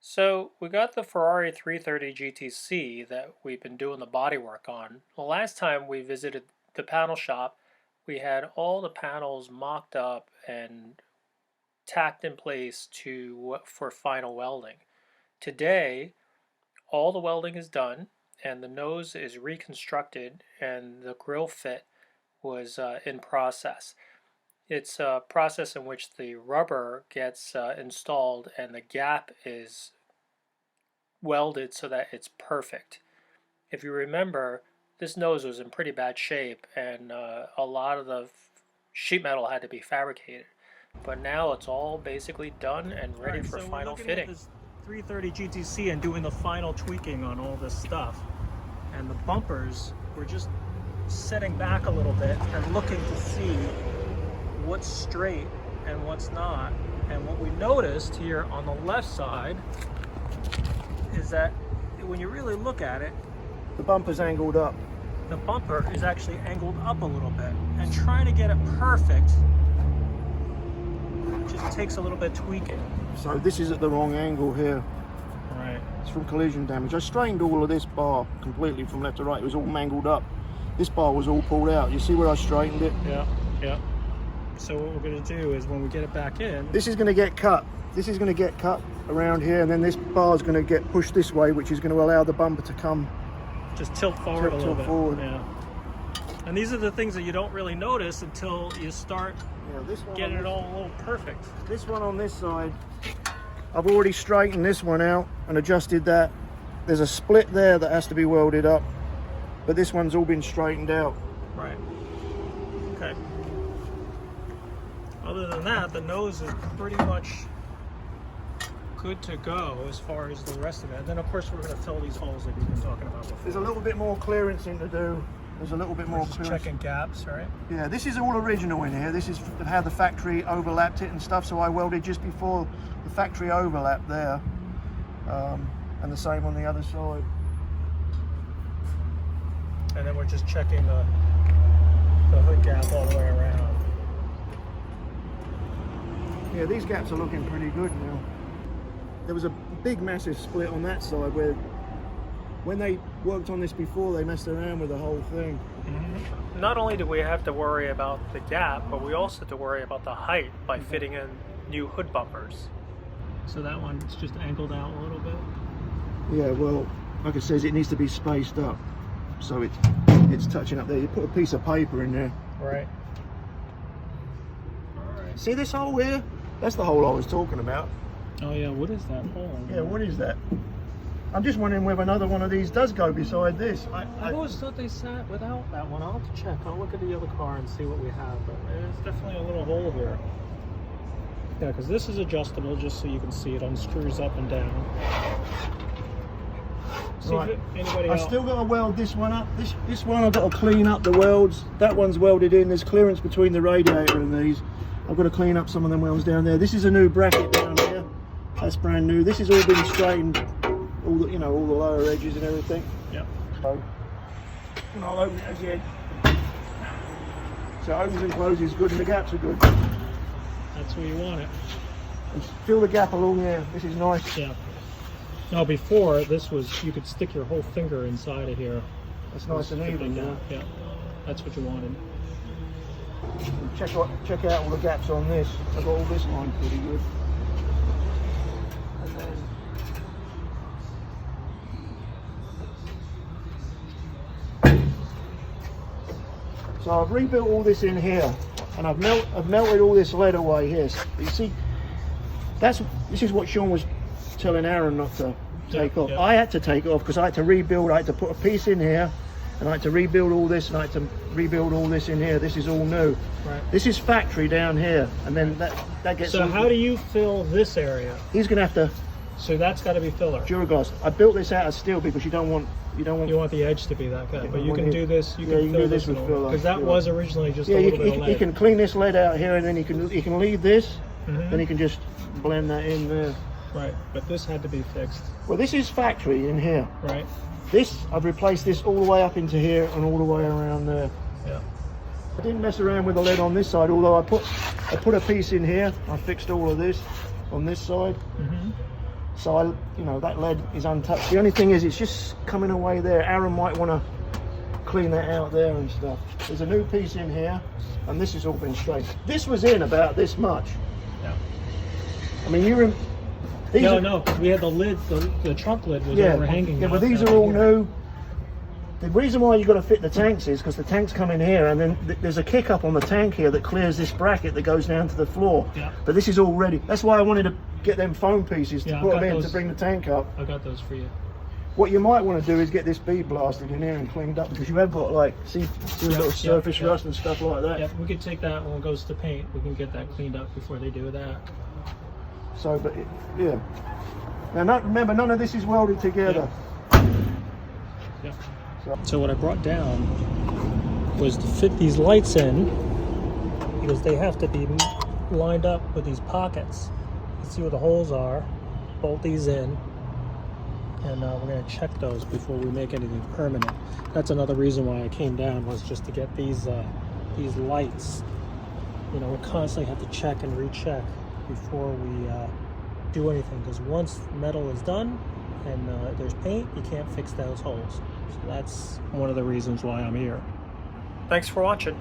So we got the Ferrari 330 GTC that we've been doing the bodywork on. The last time we visited the panel shop, we had all the panels mocked up and tacked in place for final welding. Today, all the welding is done and the nose is reconstructed and the grill fit was in process. It's a process in which the rubber gets installed and the gap is welded so that it's perfect. If you remember, this nose was in pretty bad shape and a lot of the sheet metal had to be fabricated. But now it's all basically done and ready for final fitting. This 330 GTC and doing the final tweaking on all this stuff. And the bumpers, we're just sitting back a little bit and looking to see what's straight and what's not. And what we noticed here on the left side is that when you really look at it, the bumper's angled up. the bumper is actually angled up a little bit, and trying to get it perfect just takes a little bit tweaking. So this is at the wrong angle here. Right. It's from collision damage. I strained all of this bar completely from left to right. It was all mangled up. This bar was all pulled out. You see where I straightened it? Yeah, yeah. So what we're going to do is when we get it back in, This is going to get cut. This is going to get cut around here, and then this bar is going to get pushed this way, which is going to allow the bumper to come just tilt forward a little bit. Forward. Yeah. And these are the things that you don't really notice until you start getting it all a little perfect. This one on this side, I've already straightened this one out and adjusted that. There's a split there that has to be welded up, but this one's all been straightened out. Right. Okay. Other than that, the nose is pretty much good to go as far as the rest of it. And then of course we're going to fill these holes like we've been talking about before. There's a little bit more clearance in to do. There's a little bit more Just clearance. checking gaps, right? Yeah, this is all original in here. This is how the factory overlapped it and stuff. So I welded just before the factory overlap there, and the same on the other side. And then we're just checking the hood gap all the way around. Yeah, these gaps are looking pretty good now. There was a big massive split on that side where when they worked on this before, they messed around with the whole thing. Mm-hmm. Not only do we have to worry about the gap, but we also have to worry about the height by fitting in new hood bumpers. So that one's just angled out a little bit. Yeah, well, like it says, it needs to be spaced up, so it's touching up there. You put a piece of paper in there. Right. See this hole here? That's the hole I was talking about. Oh yeah, what is that hole? Yeah, what is that? I'm just wondering whether another one of these does go beside this. I've always thought they sat without that one. I'll have to check. I'll look at the other car and see what we have. But there's definitely a little hole here. Yeah, because this is adjustable, just so you can see it unscrews up and down. See Right. if anybody I've else. still got to weld this one up. This one I've got to clean up the welds. That one's welded in. There's clearance between the radiator and these. I've got to clean up some of them welds down there. This is a new bracket down here. That's brand new. This has all been straightened. All the, all the lower edges and everything. Yep. So, and I'll open it again. So it opens and closes good, and the gaps are good. That's where you want it. And fill the gap along there. This is nice. Yeah. Now before, this was, you could stick your whole finger inside of here. That's nice and even. Yeah. Yeah. That's what you wanted. Check out all the gaps on this. I've got all this line pretty good. And then so I've rebuilt all this in here, and I've melted all this lead away here. So you see, this is what Sean was telling Aaron not to take off. Yeah. I had to take it off because I had to rebuild. I had to put a piece in here, and I had to rebuild all this, and I had to rebuild all this in here. This is all new. Right. This is factory down here, and then that gets. So how do you fill this area? He's gonna have to So that's got to be filler. Duraglass. I built this out of steel because you don't want. You want the edge to be that good, Yeah, but you want can it- do this. You yeah, can you fill can do this this with filler, because that yeah. was originally just Yeah, a you little bit of lead. can clean this lead out here, and then you can leave this, Mhm. then you can just blend that in there. Right, but this had to be fixed. Well, this is factory in here. Right. This, I've replaced this all the way up into here and all the way around there. Yeah. I didn't mess around with the lead on this side, although I put a piece in here. I fixed all of this on this side. Mhm. So you know, that lead is untouched. The only thing is, it's just coming away there. Aaron might want to clean that out there and stuff. There's a new piece in here, and this has all been straight. This was in about this much. Yeah. I mean, you No, because we had the lid, the trunk lid was overhanging. Yeah, but these are all new. The reason why you've got to fit the tanks is because the tanks come in here, and then there's a kick up on the tank here that clears this bracket that goes down to the floor. Yeah. But this is all ready. That's why I wanted to get them foam pieces to put them in to bring the tank up. I got those for you. What you might want to do is get this bead blasted in here and cleaned up, because you have got like, see little surface rust and stuff like that. Yeah, we could take that when it goes to paint. We can get that cleaned up before they do that. So, but yeah. Now, remember, none of this is welded together. Yeah. So what I brought down was to fit these lights in, because they have to be lined up with these pockets. You can see where the holes are. Bolt these in, and we're going to check those before we make anything permanent. That's another reason why I came down, was just to get these lights. You know, we constantly have to check and recheck before we do anything, because once metal is done and there's paint, you can't fix those holes. So that's one of the reasons why I'm here. Thanks for watching.